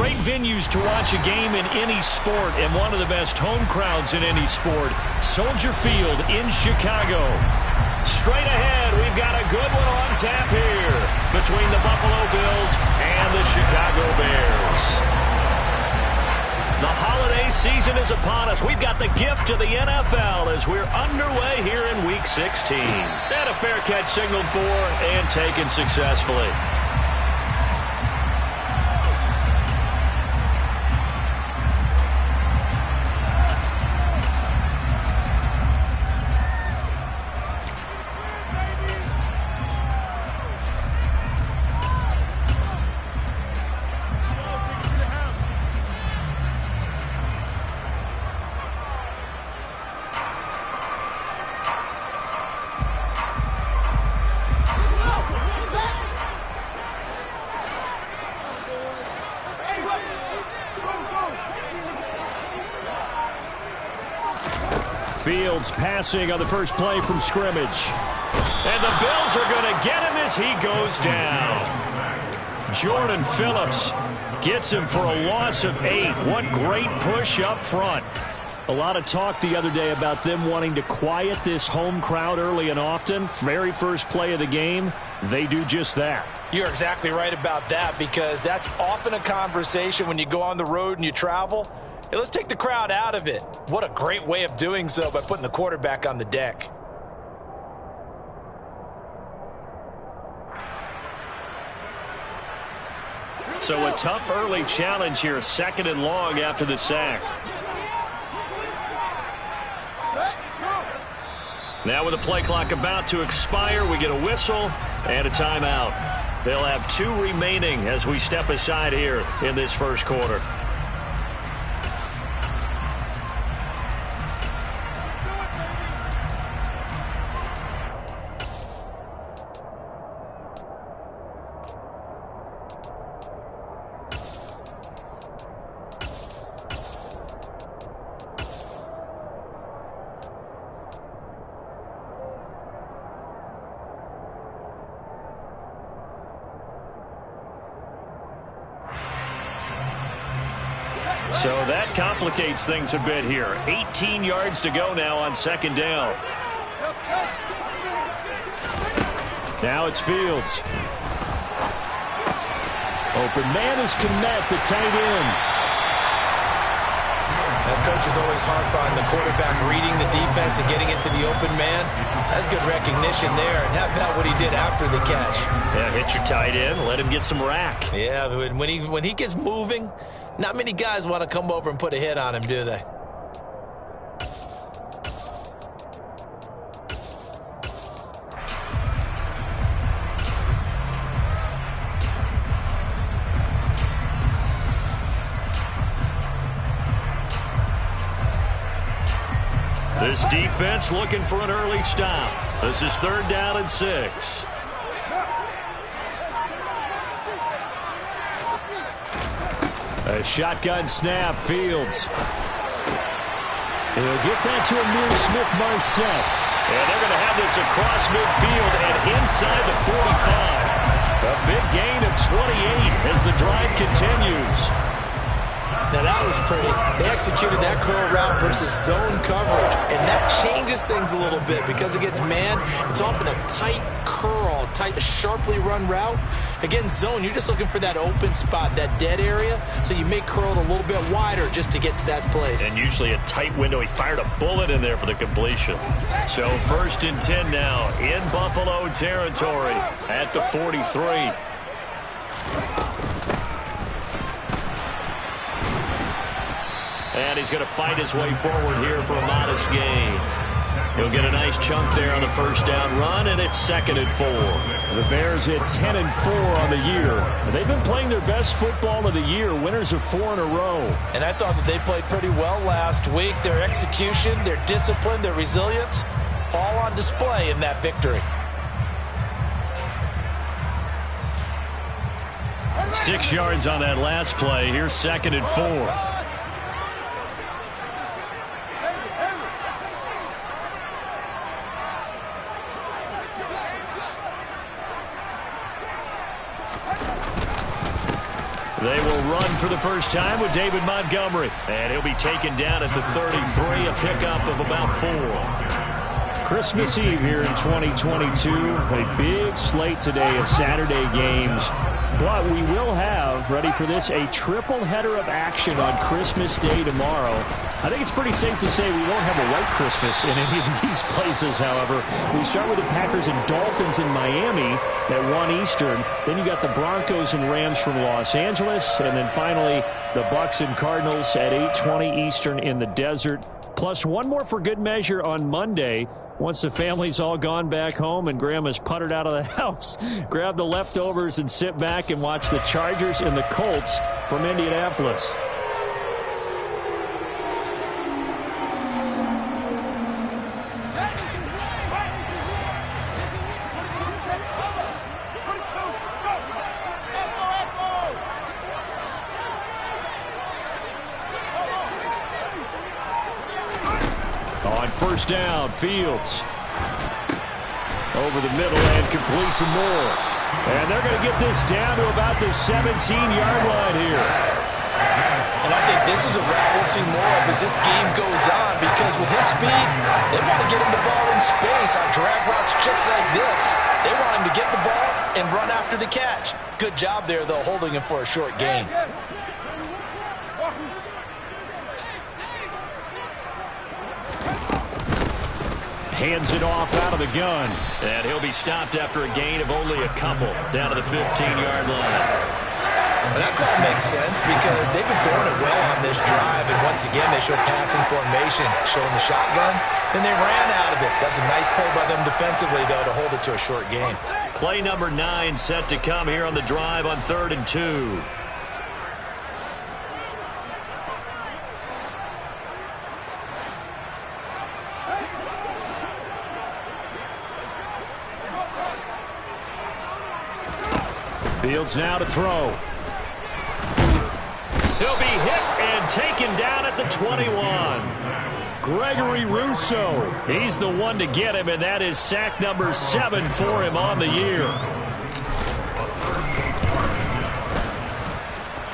Great venues to watch a game in any sport, and one of the best home crowds in any sport. Soldier Field in Chicago. Straight ahead, we've got a good one on tap here between the Buffalo Bills and the Chicago Bears. The holiday season is upon us. We've got the gift of the NFL as we're underway here in Week 16. And a fair catch signaled for and taken successfully. Fields passing on the first play from scrimmage. And the Bills are going to get him as he goes down. Jordan Phillips gets him for a loss of 8. What great push up front. A lot of talk the other day about them wanting to quiet this home crowd early and often. Very first play of the game, they do just that. You're exactly right about that, because that's often a conversation when you go on the road and you travel. Hey, let's take the crowd out of it. What a great way of doing so by putting the quarterback on the deck. So a tough early challenge here, 2nd and long after the sack. Now with the play clock about to expire, we get a whistle and a timeout. They'll have 2 remaining as we step aside here in this first quarter. So that complicates things a bit here. 18 yards to go now on 2nd down. Now it's Fields. Open man is Kmet, the tight end. That coach is always harped on the quarterback reading the defense and getting it to the open man. That's good recognition there. And how about what he did after the catch? Yeah, hit your tight end, let him get some rack. Yeah, when he gets moving, not many guys want to come over and put a hit on him, do they? This defense looking for an early stop. This is 3rd down and 6. A shotgun snap, Fields. He'll get that to Amir Smith-Marset. And they're going to have this across midfield and inside the 45. A big gain of 28 as the drive continues. Now that was pretty. They executed that curl route versus zone coverage, and that changes things a little bit because against man, it's often a tight curl, tight, sharply run route. Against zone, you're just looking for that open spot, that dead area, so you make curl a little bit wider just to get to that place. And usually a tight window. He fired a bullet in there for the completion. So 1st and 10 now in Buffalo territory at the 43. And he's going to fight his way forward here for a modest gain. He'll get a nice chunk there on the 1st down run, and it's 2nd and 4. The Bears hit 10 and 4 on the year. They've been playing their best football of the year, winners of 4 in a row. And I thought that they played pretty well last week. Their execution, their discipline, their resilience, all on display in that victory. 6 yards on that last play. Here's 2nd and 4. They will run for the first time with David Montgomery. And he'll be taken down at the 33, a pickup of about 4. Christmas Eve here in 2022. A big slate today of Saturday games. But we will have, ready for this, a triple header of action on Christmas Day tomorrow. I think it's pretty safe to say we won't have a white Christmas in any of these places, however. We start with the Packers and Dolphins in Miami at 1 Eastern. Then you got the Broncos and Rams from Los Angeles. And then finally, the Bucs and Cardinals at 8:20 Eastern in the desert. Plus one more for good measure on Monday. Once the family's all gone back home and Grandma's puttered out of the house, grab the leftovers and sit back and watch the Chargers and the Colts from Indianapolis. On first down, Fields over the middle and complete to Moore. And they're going to get this down to about the 17-yard line here. And I think this is a route we'll see more of as this game goes on, because with his speed, they want to get him the ball in space on drag routes just like this. They want him to get the ball and run after the catch. Good job there, though, holding him for a short gain. Hands it off out of the gun. And he'll be stopped after a gain of only a couple down to the 15-yard line. Well, that call makes sense because they've been throwing it well on this drive, and once again they show passing formation, showing the shotgun. Then they ran out of it. That's a nice play by them defensively, though, to hold it to a short gain. Play number 9 set to come here on the drive on 3rd and 2. Fields now to throw. He'll be hit and taken down at the 21. Gregory Rousseau. He's the one to get him, and that is sack number 7 for him on the year.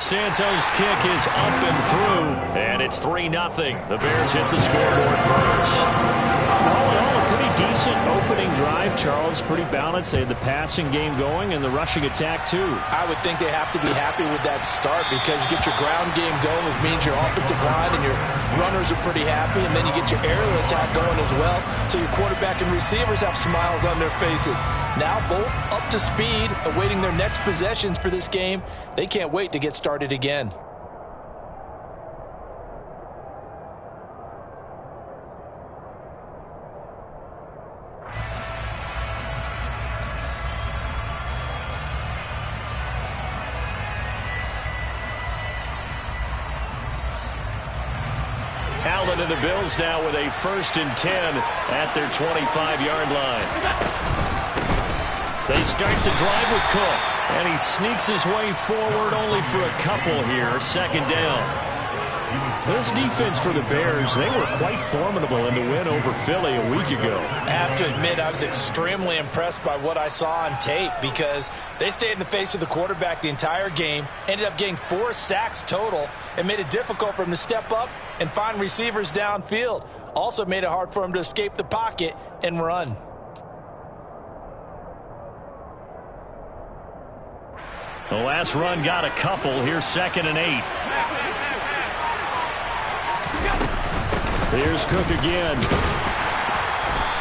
Santos' kick is up and through, and it's 3-0. The Bears hit the scoreboard first. All in all, a pretty decent opening drive, Charles. Pretty balanced. They had the passing game going and the rushing attack, too. I would think they have to be happy with that start because you get your ground game going, which means your offensive line and your runners are pretty happy, and then you get your aerial attack going as well, so your quarterback and receivers have smiles on their faces. Now both up to speed, awaiting their next possessions for this game. They can't wait to get started again. Allen and the Bills now with a 1st and 10 at their 25-yard line. They start the drive with Cook, and he sneaks his way forward only for a couple here. 2nd down. This defense for the Bears, they were quite formidable in the win over Philly a week ago. I have to admit, I was extremely impressed by what I saw on tape because they stayed in the face of the quarterback the entire game, ended up getting 4 sacks total, and made it difficult for him to step up and find receivers downfield. Also made it hard for him to escape the pocket and run. The last run got a couple. Here's 2nd and 8. Here's Cook again.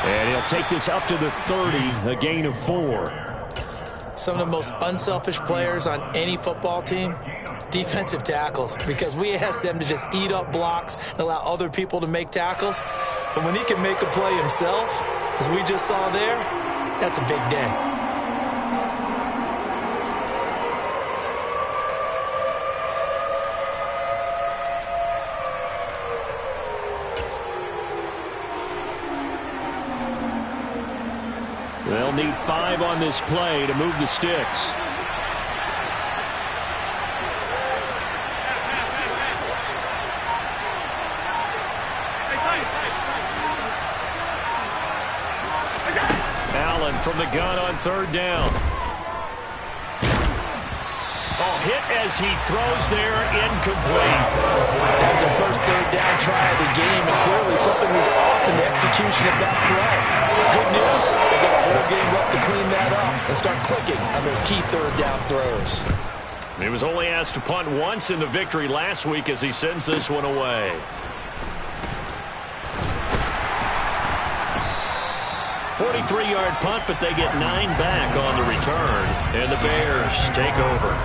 And he'll take this up to the 30, a gain of 4. Some of the most unselfish players on any football team, defensive tackles, because we ask them to just eat up blocks and allow other people to make tackles. But when he can make a play himself, as we just saw there, that's a big day. They'll need 5 on this play to move the sticks. Allen from the gun on 3rd down. Oh, hit as he throws there, incomplete. That was their first third down try of the game, and clearly something was off in the execution of that play. Good news, they've got a whole game left to clean that up and start clicking on those key third down throws. He was only asked to punt once in the victory last week as he sends this one away. "43-yard punt, but they get 9 back on the return, and the Bears take over.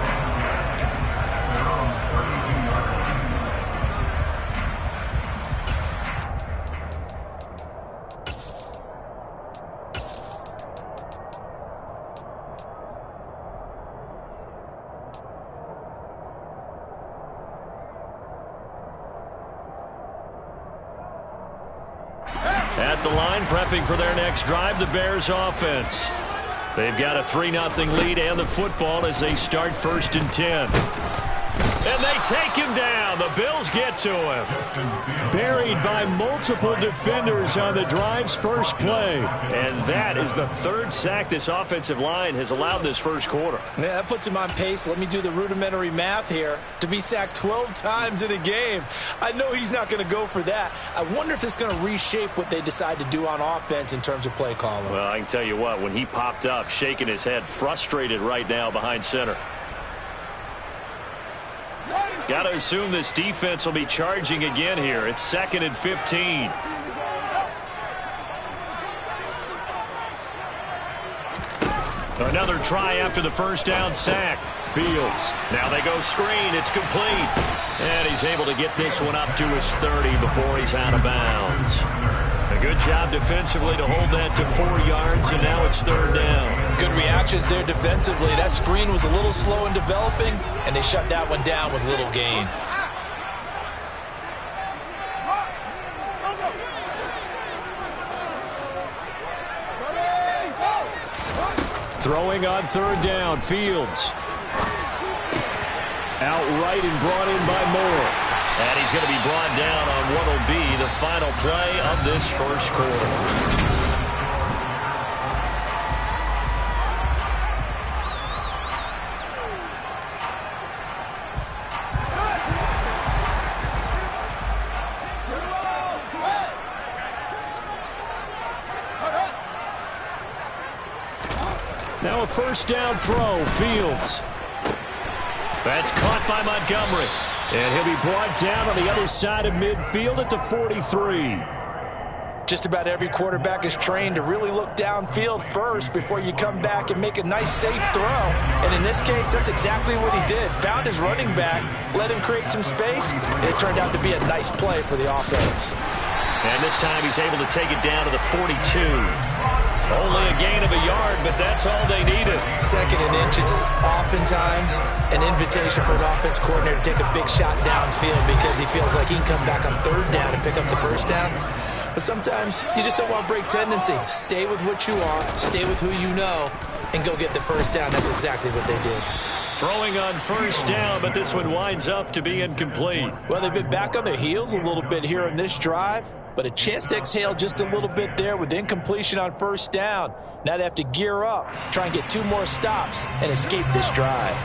At the line, prepping for their next drive, the Bears offense. They've got a 3-0 lead and the football as they start 1st and 10. And they take him down. The Bills get to him. Buried by multiple defenders on the drive's first play. And that is the 3rd sack this offensive line has allowed this first quarter. Yeah, that puts him on pace. Let me do the rudimentary math here. To be sacked 12 times in a game, I know he's not going to go for that. I wonder if it's going to reshape what they decide to do on offense in terms of play calling. Well, I can tell you what, when he popped up, shaking his head, frustrated right now behind center. Got to assume this defense will be charging again here. It's 2nd and 15. Another try after the first down sack. Fields. Now they go screen. It's complete. And he's able to get this one up to his 30 before he's out of bounds. A good job defensively to hold that to 4 yards, and now it's 3rd down. Good reactions there defensively. That screen was a little slow in developing, and they shut that one down with little gain. Throwing on 3rd down, Fields. Outright and brought in by Moore. And he's going to be brought down on what will be the final play of this first quarter. Now a first down throw, Fields. That's caught by Montgomery. And he'll be brought down on the other side of midfield at the 43. Just about every quarterback is trained to really look downfield first before you come back and make a nice, safe throw. And in this case, that's exactly what he did. Found his running back, let him create some space, and it turned out to be a nice play for the offense. And this time he's able to take it down to the 42. Only a gain of a yard, but that's all they needed. 2nd and inches is oftentimes an invitation for an offense coordinator to take a big shot downfield because he feels like he can come back on 3rd down and pick up the first down. But sometimes you just don't want to break tendency. Stay with what you are, stay with who you know, and go get the first down. That's exactly what they did. Throwing on first down, but this one winds up to be incomplete. Well, they've been back on their heels a little bit here in this drive, but a chance to exhale just a little bit there with incompletion on first down. Now they have to gear up, try and get 2 more stops, and escape this drive.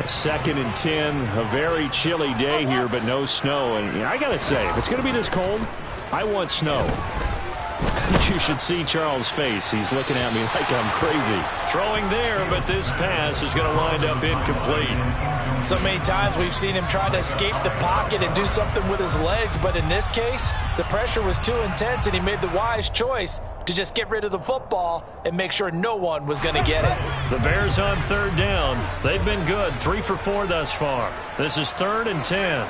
2nd and 10, a very chilly day here, but no snow. And I got to say, if it's going to be this cold, I want snow. You should see Charles' face. He's looking at me like I'm crazy. Throwing there, but this pass is going to wind up incomplete. So many times we've seen him try to escape the pocket and do something with his legs, but in this case, the pressure was too intense and he made the wise choice to just get rid of the football and make sure no one was going to get it. The Bears on 3rd down. They've been good, 3 for 4 thus far. This is 3rd and 10.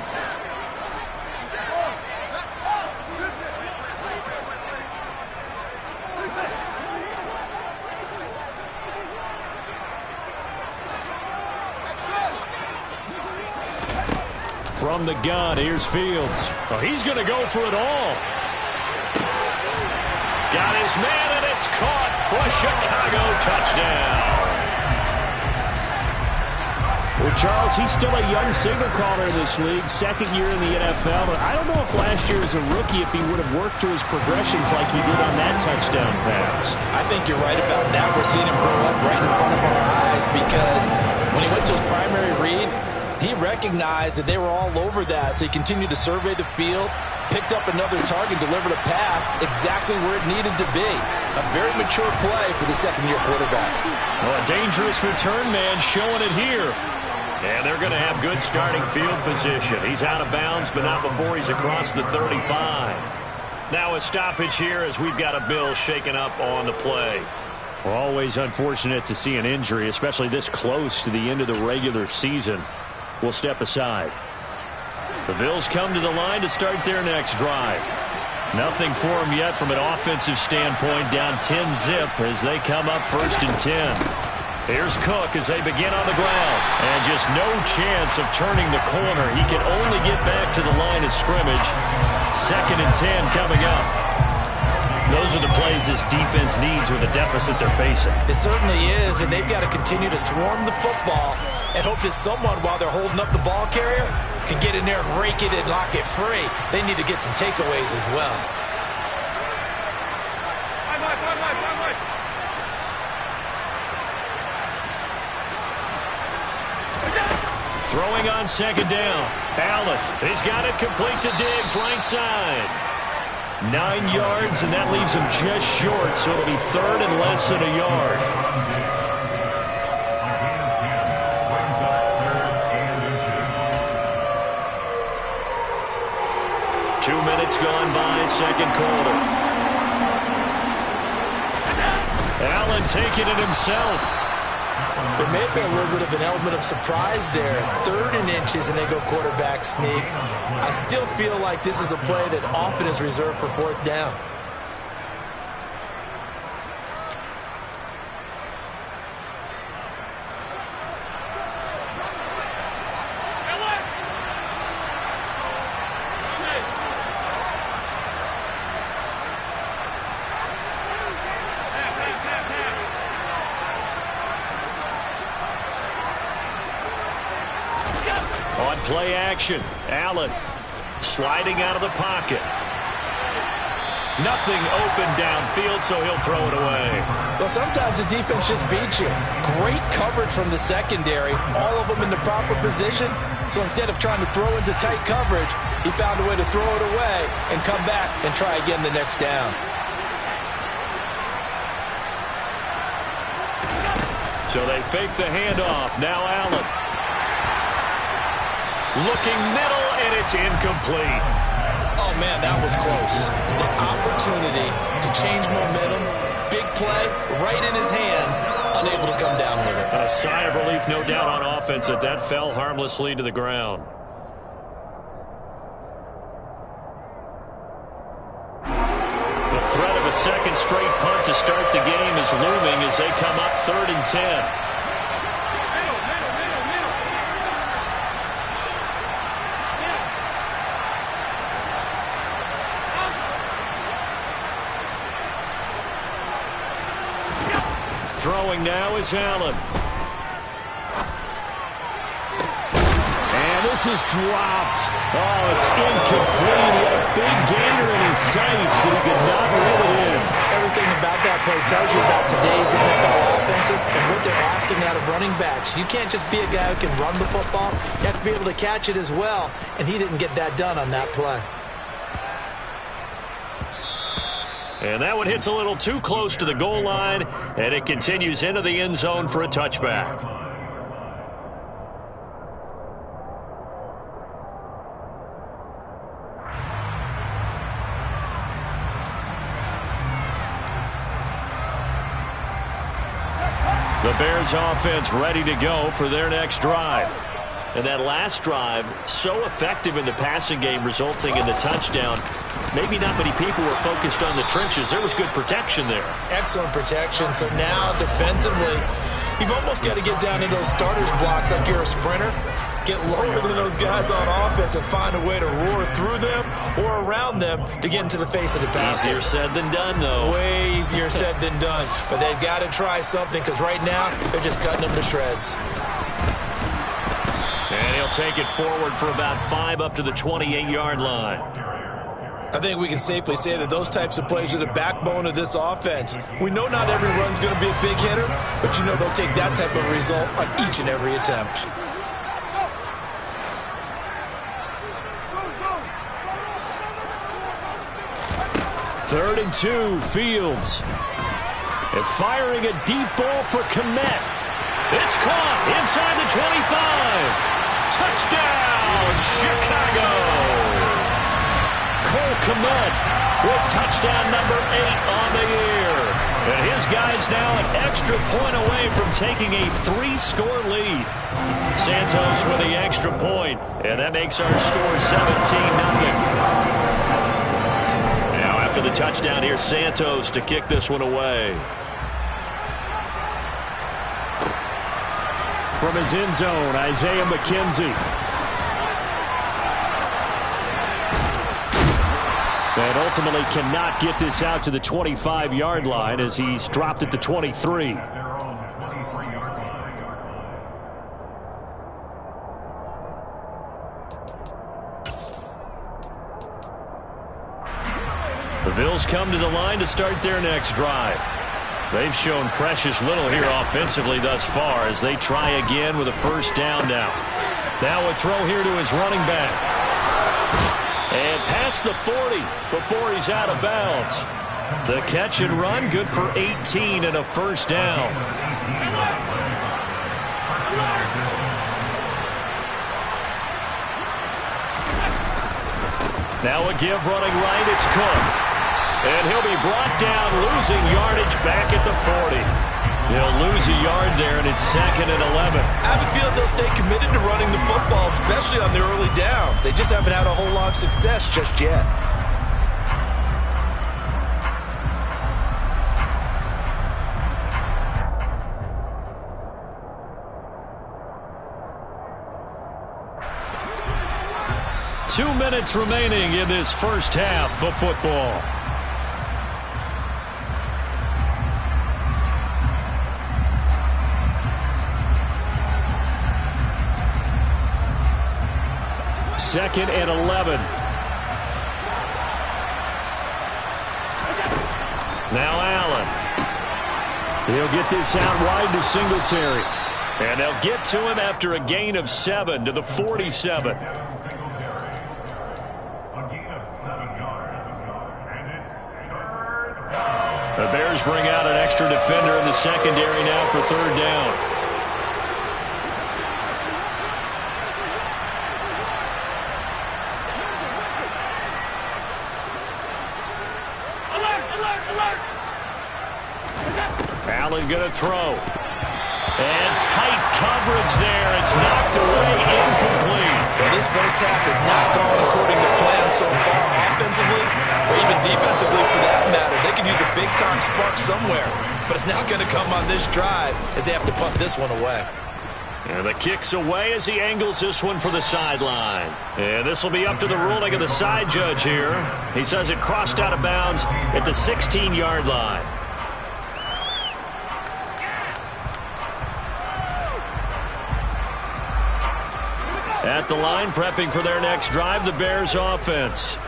From the gun, here's Fields. Oh, he's going to go for it all. Got his man, and it's caught for a Chicago touchdown. Well, Charles, he's still a young signal caller in this league, 2nd year in the NFL. But I don't know if last year as a rookie, if he would have worked through his progressions like he did on that touchdown pass. I think you're right about that. We're seeing him grow up right in front of our eyes because when he went to his primary read, He recognized that they were all over that, so he continued to survey the field, picked up another target, delivered a pass exactly where it needed to be. A very mature play for the second-year quarterback. Well, a dangerous return man showing it here. And they're going to have good starting field position. He's out of bounds, but not before he's across the 35. Now a stoppage here as we've got a Bill shaken up on the play. Well, always unfortunate to see an injury, especially this close to the end of the regular season. We'll step aside. The Bills come to the line to start their next drive. Nothing for them yet from an offensive standpoint, down 10-zip as they come up 1st and 10. Here's Cook as they begin on the ground. And just no chance of turning the corner. He can only get back to the line of scrimmage. 2nd and 10 coming up. Those are the plays this defense needs with the deficit they're facing. It certainly is, and they've got to continue to swarm the football and hope that someone, while they're holding up the ball carrier, can get in there and rake it and lock it free. They need to get some takeaways as well. Throwing on 2nd down. Allen, he's got it complete to Diggs, right side. 9 yards, and that leaves him just short, so it'll be 3rd and less than a yard. Two minutes gone by, second quarter. Allen taking it himself. There may have been a little bit of an element of surprise there. 3rd and inches, and they go quarterback sneak. I still feel like this is a play that often is reserved for 4th down. On play action, Allen sliding out of the pocket. Nothing open downfield, so he'll throw it away. Well, sometimes the defense just beats you. Great coverage from the secondary, all of them in the proper position. So instead of trying to throw into tight coverage, he found a way to throw it away and come back and try again the next down. So they fake the handoff. Now Allen. Looking middle, and it's incomplete. Oh, man, that was close. The opportunity to change momentum, big play, right in his hands, unable to come down with it. A sigh of relief, no doubt, on offense that fell harmlessly to the ground. The threat of a second straight punt to start the game is looming as they come up 3rd and 10. Throwing now is Allen. And this is dropped. Oh, it's incomplete. He had a big gainer in his sights, but he could not reel it in. Everything about that play tells you about today's NFL offenses and what they're asking out of running backs. You can't just be a guy who can run the football. You have to be able to catch it as well, and he didn't get that done on that play. And that one hits a little too close to the goal line, and it continues into the end zone for a touchback. The Bears offense ready to go for their next drive. And that last drive, so effective in the passing game, resulting in the touchdown. Maybe not many people were focused on the trenches. There was good protection there. Excellent protection. So now defensively, you've almost got to get down into those starters blocks like you're a sprinter. Get lower than those guys on offense and find a way to roar through them or around them to get into the face of the passer. Easier said than done, though. Way easier said than done. But they've got to try something because right now they're just cutting them to shreds. And he'll take it forward for about 5 up to the 28-yard line. I think we can safely say that those types of plays are the backbone of this offense. We know not every run's going to be a big hitter, but you know they'll take that type of result on each and every attempt. 3rd and 2, Fields. And firing a deep ball for Kmet. It's caught inside the 25. Touchdown, Chicago! Cole Kmet with touchdown number 8 on the year. And his guys now an extra point away from taking a 3-score lead. Santos with the extra point, and that makes our score 17-0. Now after the touchdown, here's Santos to kick this one away. From his end zone, Isaiah McKenzie. And ultimately cannot get this out to the 25-yard line as he's dropped at the 23. The Bills come to the line to start their next drive. They've shown precious little here offensively thus far as they try again with a first down now. Now a throw here to his running back. And past the 40 before he's out of bounds. The catch and run good for 18 and a first down. Now a give running right, it's Cook. And he'll be brought down, losing yardage back at the 40. He'll lose a yard there, and it's 2nd and 11. I have a feeling they'll stay committed to running the football, especially on the early downs. They just haven't had a whole lot of success just yet. Two minutes remaining in this first half of football. Second and 11. Now Allen. He'll get this out wide to Singletary. And they'll get to him after a gain of 7 to the 47. The Bears bring out an extra defender in the secondary now for 3rd down. Allen going to throw. And tight coverage there. It's knocked away, incomplete. Well, this first half has not gone according to plan so far, offensively or even defensively for that matter. They could use a big-time spark somewhere, but it's not going to come on this drive as they have to punt this one away. And the kick's away as he angles this one for the sideline. And this will be up to the ruling of the side judge here. He says it crossed out of bounds at the 16-yard line. At the line, prepping for their next drive, the Bears offense.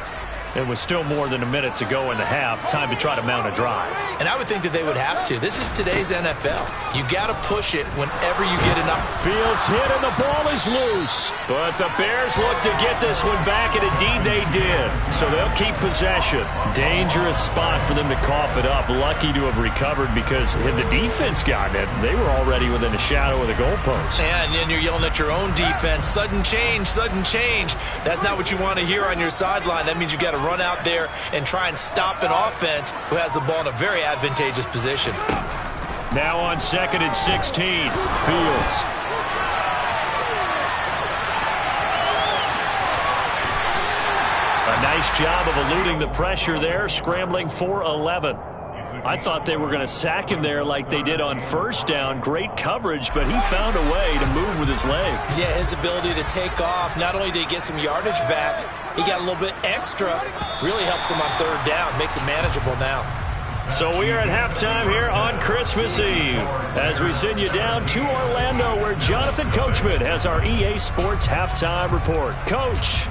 It was still more than a minute to go in the half. Time to try to mount a drive. And I would think that they would have to. This is today's NFL. You got to push it whenever you get enough. Fields hit and the ball is loose. But the Bears look to get this one back, and indeed they did. So they'll keep possession. Dangerous spot for them to cough it up. Lucky to have recovered because had the defense gotten it, they were already within a shadow of the goalpost. And then you're yelling at your own defense. Sudden change, sudden change. That's not what you want to hear on your sideline. That means you got to run out there and try and stop an offense who has the ball in a very advantageous position. Now on 2nd and 16, Fields. A nice job of eluding the pressure there, scrambling for 11. I thought they were going to sack him there like they did on first down. Great coverage, but he found a way to move with his legs. Yeah, his ability to take off. Not only did he get some yardage back, he got a little bit extra. Really helps him on 3rd down. Makes it manageable now. So we are at halftime here on Christmas Eve as we send you down to Orlando where Jonathan Coachman has our EA Sports halftime report. Coach.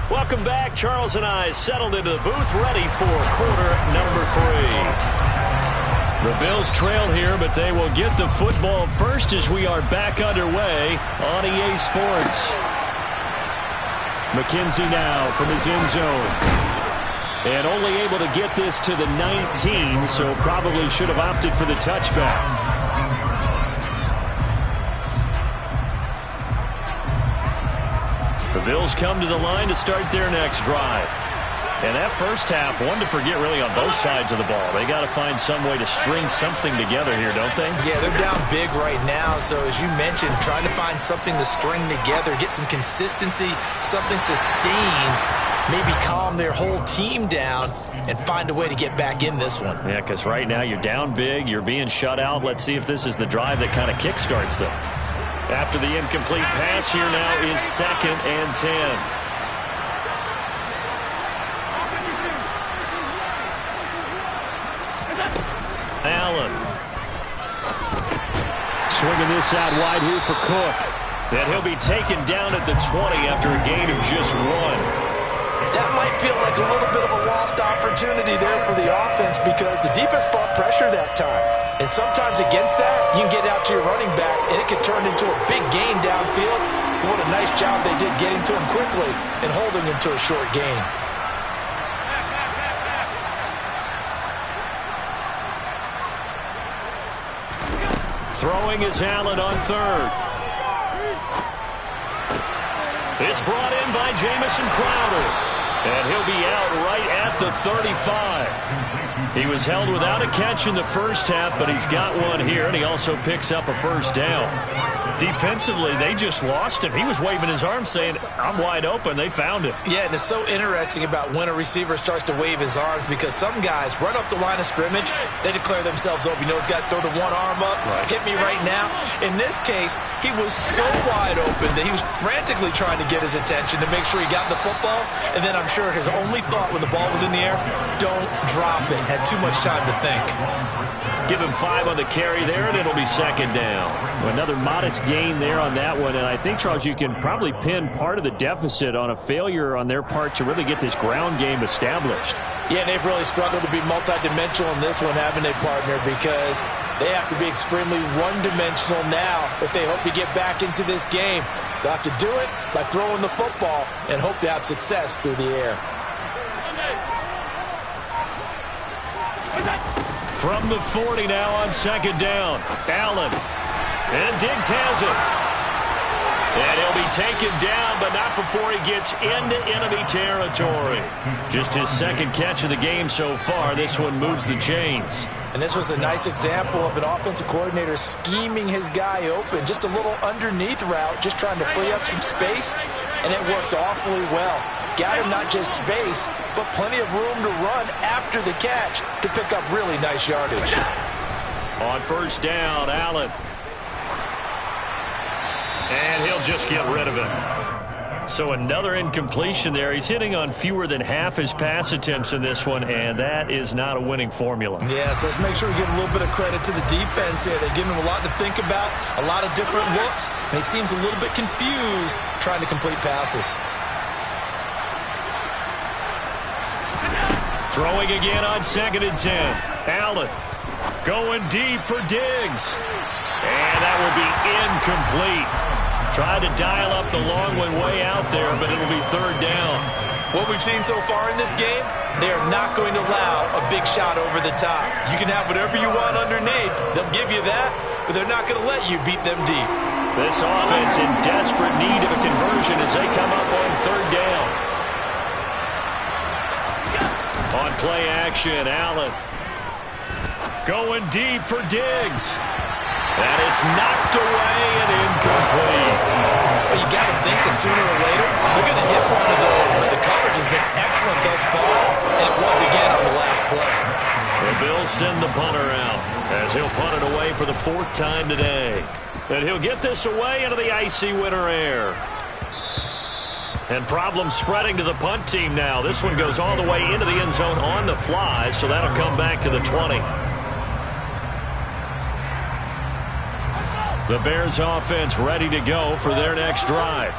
Welcome back. Charles and I settled into the booth ready for quarter number 3. The Bills trail here, but they will get the football first as we are back underway on EA Sports. McKenzie now from his end zone. And only able to get this to the 19, so probably should have opted for the touchback. The Bills come to the line to start their next drive. And that first half, one to forget really on both sides of the ball. They got to find some way to string something together here, don't they? Yeah, they're down big right now. So as you mentioned, trying to find something to string together, get some consistency, something sustained, maybe calm their whole team down and find a way to get back in this one. Yeah, because right now you're down big, you're being shut out. Let's see if this is the drive that kind of kickstarts them. After the incomplete pass, here now is 2nd and 10. Allen. Swinging this out wide here for Cook. And he'll be taken down at the 20 after a gain of just 1. That might feel like a little bit of a lost opportunity there for the offense because the defense brought pressure that time. And sometimes against that, you can get out to your running back, and it can turn into a big gain downfield. What a nice job they did getting to him quickly and holding him to a short gain. Throwing is Allen on 3rd. It's brought in by Jamison Crowder. And he'll be out right at the 35. He was held without a catch in the first half, but he's got one here, and he also picks up a first down. Defensively, they just lost him. He was waving his arms saying, I'm wide open. They found him. Yeah, and it's so interesting about when a receiver starts to wave his arms because some guys run up the line of scrimmage, they declare themselves open. You know, those guys throw the one arm up, hit me right now. In this case, he was so wide open that he was frantically trying to get his attention to make sure he got the football, and then I'm sure his only thought when the ball was in the air, don't drop it. Had too much time to think. Give him 5 on the carry there, and it'll be 2nd down. Another modest gain there on that one, and I think, Charles, you can probably pin part of the deficit on a failure on their part to really get this ground game established. Yeah, and they've really struggled to be multidimensional in this one, haven't they, partner? Because they have to be extremely one-dimensional now if they hope to get back into this game. They'll have to do it by throwing the football and hope to have success through the air. From the 40 now on 2nd down. Allen. And Diggs has it. And he'll be taken down, but not before he gets into enemy territory. Just his 2nd catch of the game so far. This one moves the chains. And this was a nice example of an offensive coordinator scheming his guy open. Just a little underneath route, just trying to free up some space, and it worked awfully well. Got him not just space, but plenty of room to run after the catch to pick up really nice yardage. On 1st down, Allen. And he'll just get rid of it. So another incompletion there. He's hitting on fewer than half his pass attempts in this one, and that is not a winning formula. Yes, let's make sure we give a little bit of credit to the defense here. They're giving him a lot to think about, a lot of different looks, and he seems a little bit confused trying to complete passes. Throwing again on 2nd and 10. Allen going deep for Diggs. And that will be incomplete. Tried to dial up the long one way out there, but it'll be 3rd down. What we've seen so far in this game, they are not going to allow a big shot over the top. You can have whatever you want underneath. They'll give you that, but they're not going to let you beat them deep. This offense in desperate need of a conversion as they come up on 3rd down. On play action, Allen going deep for Diggs. And it's knocked away and incomplete. Well, you got to think that sooner or later they're going to hit one of those, but the coverage has been excellent thus far, and it was again on the last play. The Bills send the punter out as he'll punt it away for the 4th time today. And he'll get this away into the icy winter air. And problems spreading to the punt team now. This one goes all the way into the end zone on the fly, so that'll come back to the 20. The Bears offense ready to go for their next drive.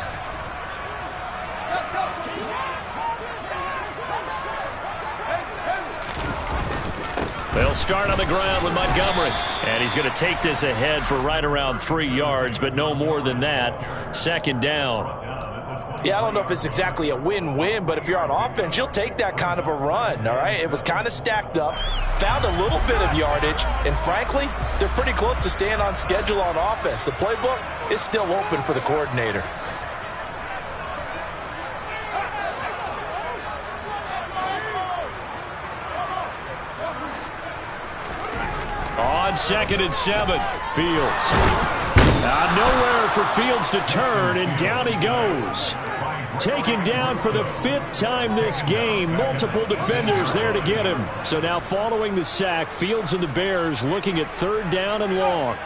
They'll start on the ground with Montgomery. And he's going to take this ahead for right around 3 yards, but no more than that. Second down. Yeah, I don't know if it's exactly a win-win, but if you're on offense, you'll take that kind of a run, all right? It was kind of stacked up, found a little bit of yardage, and frankly, they're pretty close to staying on schedule on offense. The playbook is still open for the coordinator. On 2nd and 7, Fields. Nowhere for Fields to turn, and down he goes. Taken down for the 5th time this game. Multiple defenders there to get him. So now following the sack, Fields and the Bears looking at 3rd down and long.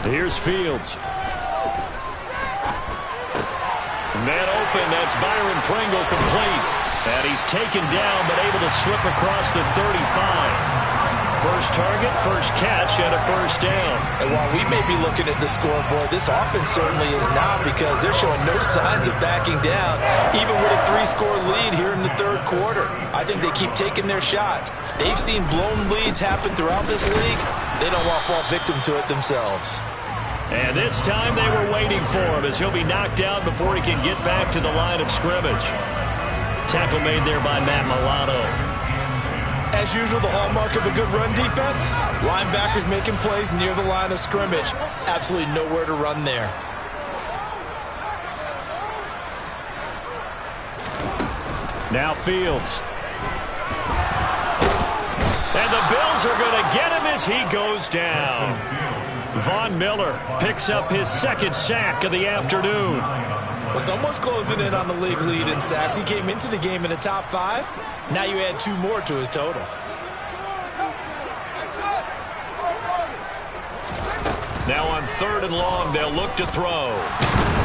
Here's Fields. Man open, that's Byron Pringle complete. And he's taken down, but able to slip across the 35. First target, first catch, and a first down. And while we may be looking at the scoreboard, this offense certainly is not, because they're showing no signs of backing down, even with a 3-score lead here in the 3rd quarter. I think they keep taking their shots. They've seen blown leads happen throughout this league. They don't want to fall victim to it themselves. And this time they were waiting for him, as he'll be knocked out before he can get back to the line of scrimmage. Tackle made there by Matt Milano. As usual, the hallmark of a good run defense, linebackers making plays near the line of scrimmage. Absolutely nowhere to run there. Now Fields. And the Bills are going to get him as he goes down. Von Miller picks up his 2nd sack of the afternoon. Well, someone's closing in on the league lead in sacks. He came into the game in the top 5. Now you add 2 more to his total. Now on 3rd and long, they'll look to throw.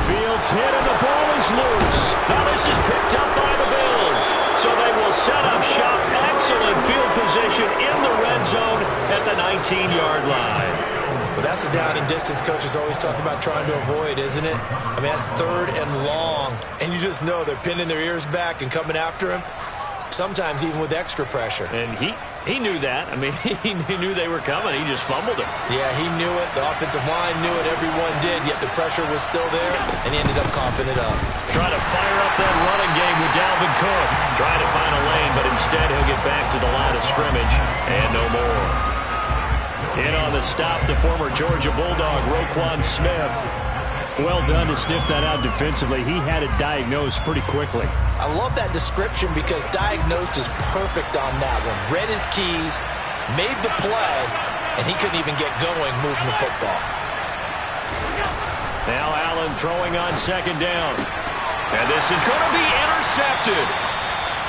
Fields hit and the ball is loose. Now this is picked up by the Bills. So they will set up shop. Excellent field position in the red zone at the 19-yard line. Well, that's a down and distance coaches always talk about trying to avoid, isn't it? I mean, that's 3rd and long. And you just know they're pinning their ears back and coming after him, sometimes even with extra pressure. And he knew that. I mean, he knew they were coming. He just fumbled it. Yeah, he knew it. The offensive line knew it. Everyone did, yet the pressure was still there, and he ended up coughing it up. Trying to fire up that running game with Dalvin Cook. Trying to find a lane, but instead he'll get back to the line of scrimmage, and no more. In on the stop, the former Georgia Bulldog, Roquan Smith. Well done to sniff that out defensively. He had it diagnosed pretty quickly. I love that description because diagnosed is perfect on that one. Read his keys, made the play, and he couldn't even get going moving the football. Now Allen throwing on 2nd down. And this is going to be intercepted.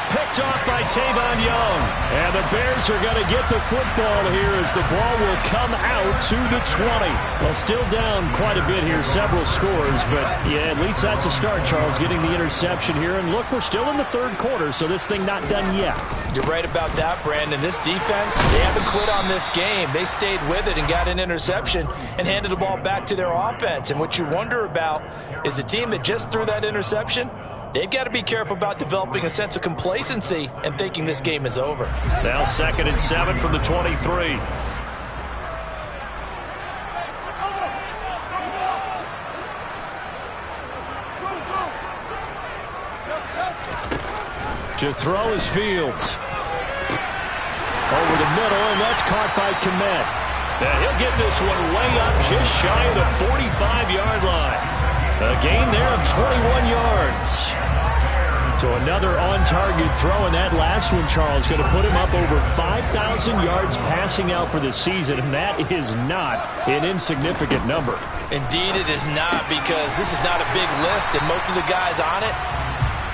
Picked off by Tavon Young. And the Bears are going to get the football here as the ball will come out to the 20. Well, still down quite a bit here, several scores. But, yeah, at least that's a start, Charles, getting the interception here. And, look, we're still in the 3rd quarter, so this thing not done yet. You're right about that, Brandon. This defense, they haven't quit on this game. They stayed with it and got an interception and handed the ball back to their offense. And what you wonder about is the team that just threw that interception, they've got to be careful about developing a sense of complacency and thinking this game is over. Now 2nd and 7 from the 23. To throw is Fields. Over the middle, and that's caught by Kmet. Now he'll get this one way up just shy of the 45-yard line. A gain there of 21 yards. So another on-target throw, and that last one, Charles, going to put him up over 5,000 yards passing out for the season, and that is not an insignificant number. Indeed it is not, because this is not a big list, and most of the guys on it,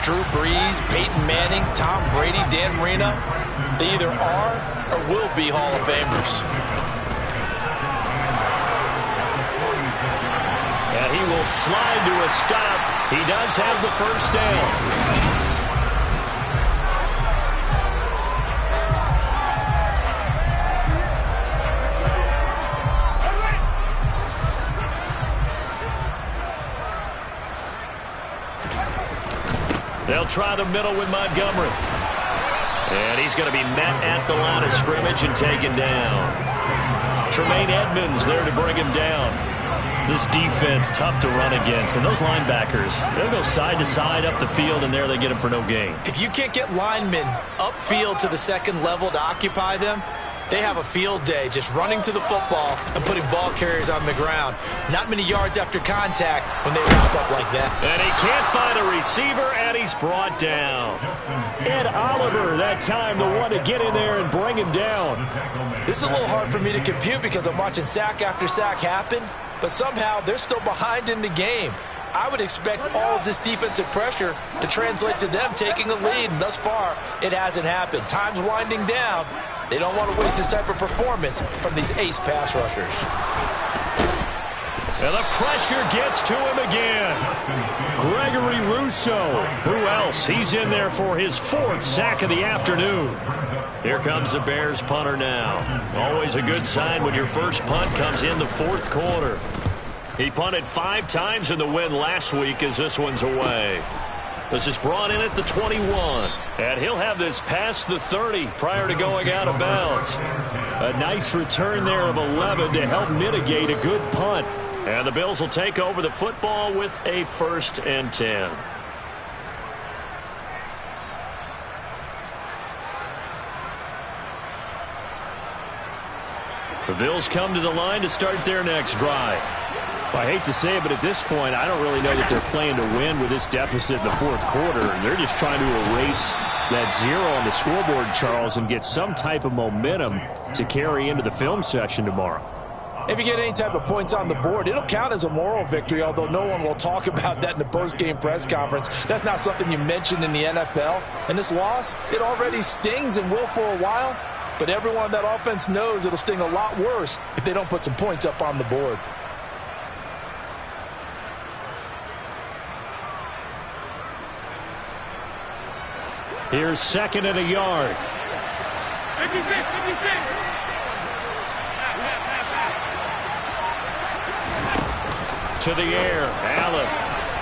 Drew Brees, Peyton Manning, Tom Brady, Dan Marino, they either are or will be Hall of Famers. And he will slide to a stop. He does have the first down. They'll try the middle with Montgomery. And he's going to be met at the line of scrimmage and taken down. Tremaine Edmonds there to bring him down. This defense tough to run against. And those linebackers, they'll go side to side up the field, and there they get him for no gain. If you can't get linemen upfield to the second level to occupy them, they have a field day just running to the football and putting ball carriers on the ground. Not many yards after contact when they wrap up like that. And he can't find a receiver, and he's brought down. Ed Oliver, that time, the one to get in there and bring him down. This is a little hard for me to compute because I'm watching sack after sack happen, but somehow they're still behind in the game. I would expect all of this defensive pressure to translate to them taking a lead, and thus far, it hasn't happened. Time's winding down. They don't want to waste this type of performance from these ace pass rushers. And the pressure gets to him again. Gregory Rousseau. Who else? He's in there for his 4th sack of the afternoon. Here comes the Bears punter now. Always a good sign when your first punt comes in the 4th quarter. He punted 5 times in the win last week as this one's away. This is brought in at the 21. And he'll have this past the 30 prior to going out of bounds. A nice return there of 11 to help mitigate a good punt. And the Bills will take over the football with a 1st and 10. The Bills come to the line to start their next drive. Well, I hate to say it, but at this point, I don't really know that they're playing to win with this deficit in the 4th quarter. They're just trying to erase that 0 on the scoreboard, Charles, and get some type of momentum to carry into the film section tomorrow. If you get any type of points on the board, it'll count as a moral victory, although no one will talk about that in the post-game press conference. That's not something you mentioned in the NFL. And this loss, it already stings and will for a while, but everyone on that offense knows it'll sting a lot worse if they don't put some points up on the board. Here's 2nd and a yard. 56, 56. To the air, Allen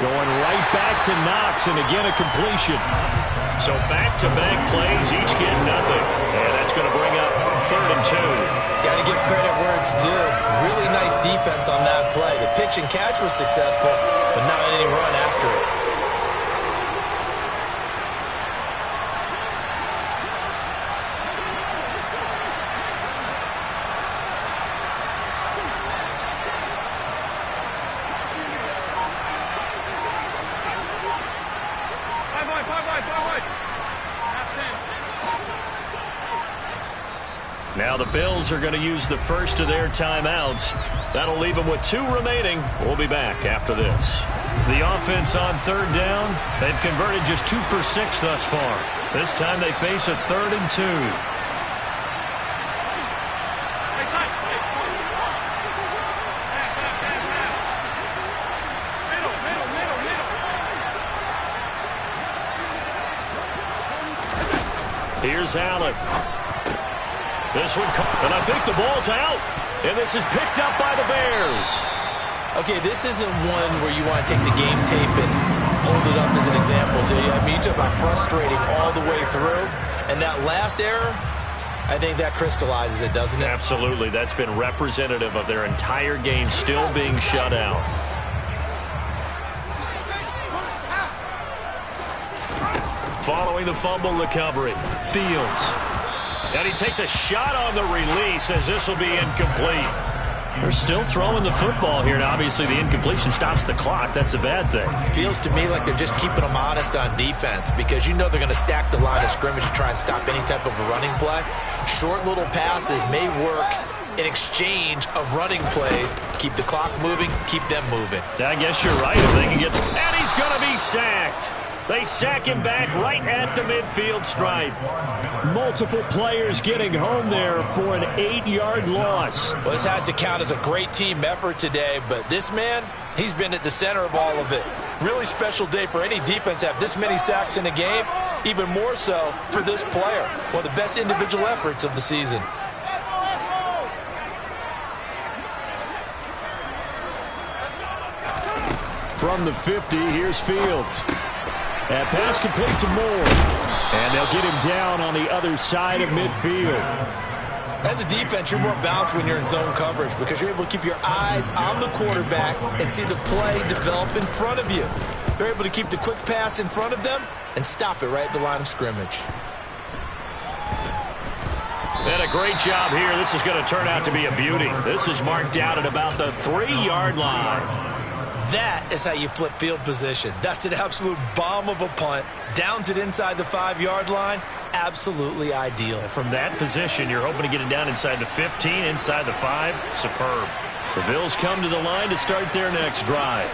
going right back to Knox, and again a completion. So back-to-back plays, each get nothing. And that's going to bring up 3rd and 2. Got to give credit where it's due. Really nice defense on that play. The pitch and catch was successful, but not any run after it. Now the Bills are going to use the first of their timeouts. That'll leave them with 2 remaining. We'll be back after this. The offense on 3rd down. They've converted just 2 for 6 thus far. This time they face a 3rd and 2. Here's Allen. This one, and I think the ball's out. And this is picked up by the Bears. Okay, this isn't one where you want to take the game tape and hold it up as an example, do you? I mean, you talk about frustrating all the way through. And that last error, I think that crystallizes it, doesn't it? Absolutely. That's been representative of their entire game still being shut out. Following the fumble recovery, Fields. And he takes a shot on the release as this will be incomplete. They're still throwing the football here, and obviously the incompletion stops the clock. That's a bad thing. Feels to me like they're just keeping them honest on defense because you know they're going to stack the line of scrimmage to try and stop any type of a running play. Short little passes may work in exchange of running plays. Keep the clock moving, keep them moving. I guess you're right. If they can get... And he's going to be sacked. They sack him back right at the midfield stripe. Multiple players getting home there for an 8-yard loss. Well, this has to count as a great team effort today, but this man, he's been at the center of all of it. Really special day for any defense to have this many sacks in a game, even more so for this player. One of the best individual efforts of the season. From the 50, here's Fields. That pass complete to Moore. And they'll get him down on the other side of midfield. As a defense, you're more balanced when you're in zone coverage because you're able to keep your eyes on the quarterback and see the play develop in front of you. They're able to keep the quick pass in front of them and stop it right at the line of scrimmage. And a great job here. This is going to turn out to be a beauty. This is marked out at about the 3-yard line. That is how you flip field position. That's an absolute bomb of a punt. Downs it inside the 5-yard line. Absolutely ideal. From that position, you're hoping to get it down inside the 15, inside the 5. Superb. The Bills come to the line to start their next drive.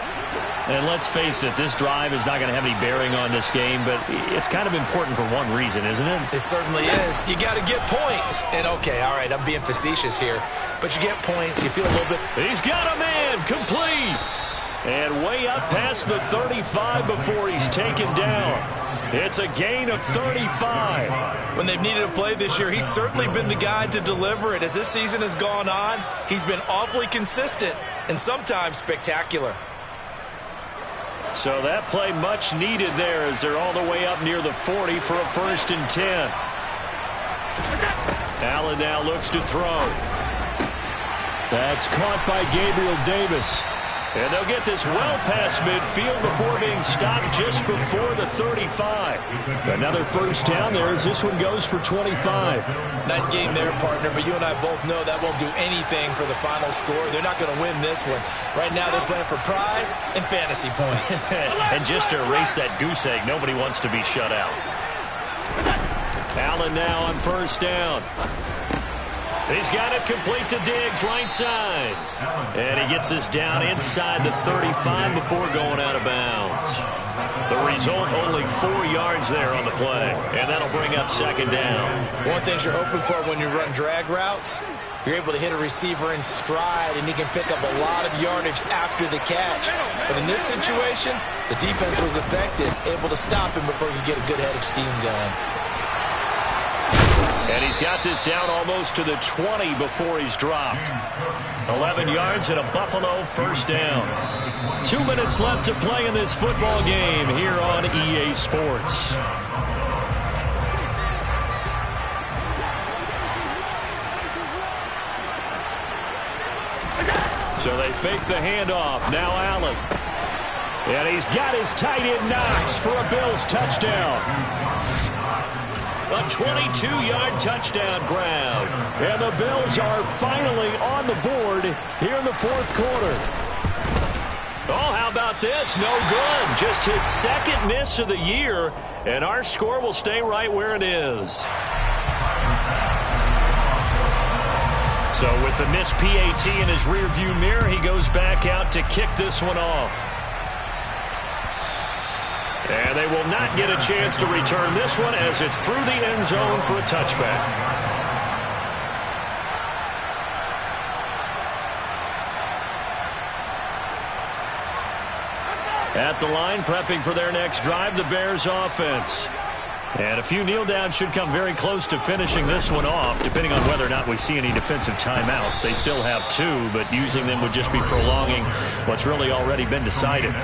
And let's face it, this drive is not going to have any bearing on this game, but it's kind of important for one reason, isn't it? It certainly is. You got to get points. And, okay, all right, I'm being facetious here, but you get points. You feel a little bit. He's got a man. Complete. And way up past the 35 before he's taken down. It's a gain of 35. When they've needed a play this year, he's certainly been the guy to deliver it. As this season has gone on, he's been awfully consistent and sometimes spectacular. So that play much needed there as they're all the way up near the 40 for a 1st and 10. Allen now looks to throw. That's caught by Gabriel Davis. And they'll get this well past midfield before being stopped just before the 35. Another 1st down there as this one goes for 25. Nice game there, partner, but you and I both know that won't do anything for the final score. They're not going to win this one. Right now they're playing for pride and fantasy points. And just to erase that goose egg, nobody wants to be shut out. Allen now on 1st down. He's got it complete to Diggs, right side. And he gets this down inside the 35 before going out of bounds. The result, only 4 yards there on the play. And that'll bring up 2nd down. One thing you're hoping for when you run drag routes, you're able to hit a receiver in stride, and he can pick up a lot of yardage after the catch. But in this situation, the defense was effective, able to stop him before he could get a good head of steam going. And he's got this down almost to the 20 before he's dropped. 11 yards and a Buffalo 1st down. 2 minutes left to play in this football game here on EA Sports. So they fake the handoff. Now Allen. And he's got his tight end Knox for a Bills touchdown. A 22-yard touchdown ground. And the Bills are finally on the board here in the 4th quarter. Oh, how about this? No good. Just his 2nd miss of the year. And our score will stay right where it is. So with the missed PAT in his rearview mirror, he goes back out to kick this one off. And they will not get a chance to return this one as it's through the end zone for a touchback. At the line, prepping for their next drive, the Bears offense. And a few kneel downs should come very close to finishing this one off, depending on whether or not we see any defensive timeouts. They still have 2, but using them would just be prolonging what's really already been decided.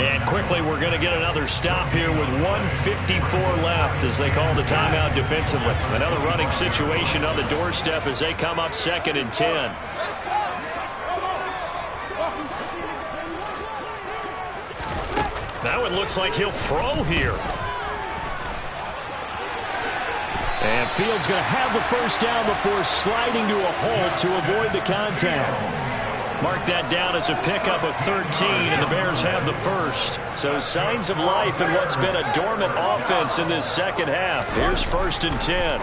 And quickly, we're going to get another stop here with 1:54 left as they call the timeout defensively. Another running situation on the doorstep as they come up 2nd and 10. Now it looks like he'll throw here. And Fields going to have the 1st down before sliding to a halt to avoid the contact. Mark that down as a pickup of 13, and the Bears have the 1st. So signs of life in what's been a dormant offense in this 2nd half. Here's 1st and 10.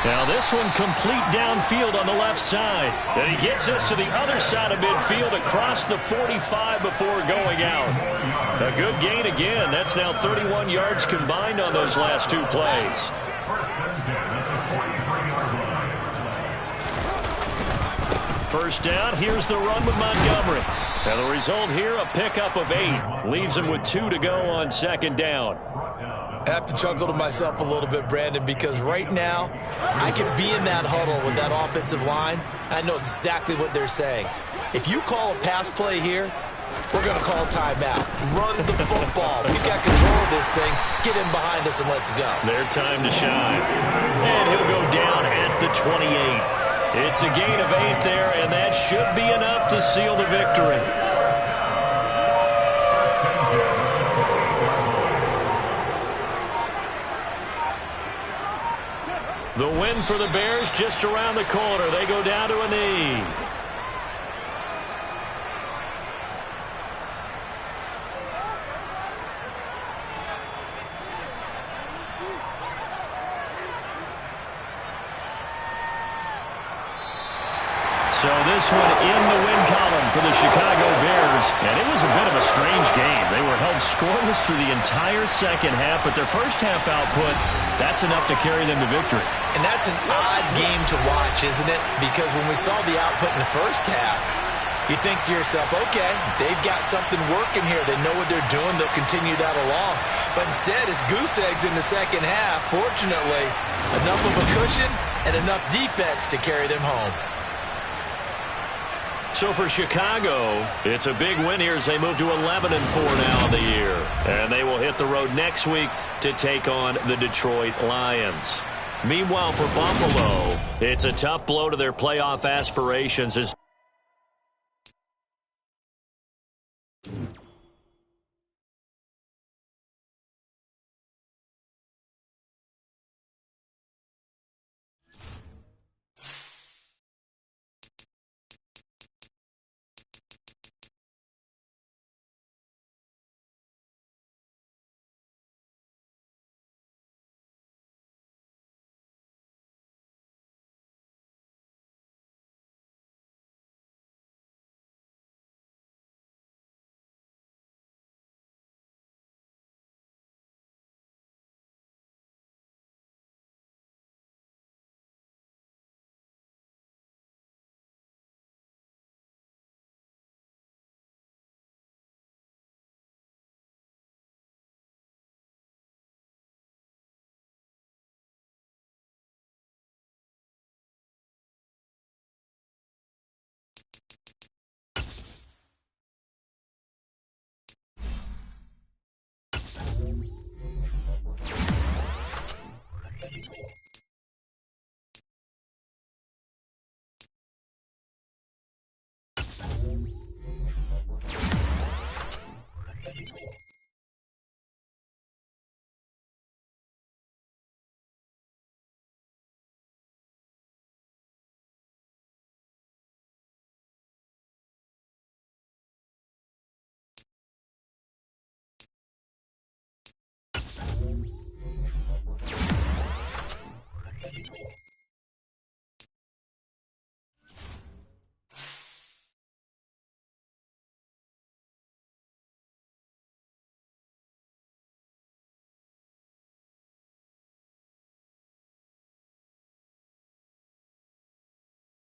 Now this one complete downfield on the left side. And he gets us to the other side of midfield across the 45 before going out. A good gain again. That's now 31 yards combined on those last 2 plays. First down, here's the run with Montgomery. Now the result here, a pickup of 8. Leaves him with 2 to go on 2nd down. I have to chuckle to myself a little bit, Brandon, because right now I could be in that huddle with that offensive line. I know exactly what they're saying. If you call a pass play here, We're going to call a timeout. Run the football. We've got control of this thing. Get in behind us and let's go. Their time to shine. And he'll go down at the 28. It's a gain of 8 there, and that should be enough to seal the victory. The win for the Bears just around the corner. They go down to a knee. So this one in the win column for the Chicago Bears. And it was a bit of a strange game. They were held scoreless through the entire second half, but their first half output, that's enough to carry them to victory. And that's an odd game to watch, isn't it? Because when we saw the output in the first half, you think to yourself, okay, they've got something working here. They know what they're doing. They'll continue that along. But instead, it's goose eggs in the second half. Fortunately, enough of a cushion and enough defense to carry them home. So for Chicago, it's a big win here as they move to 11-4 now in the year. And they will hit the road next week to take on the Detroit Lions. Meanwhile, for Buffalo, it's a tough blow to their playoff aspirations as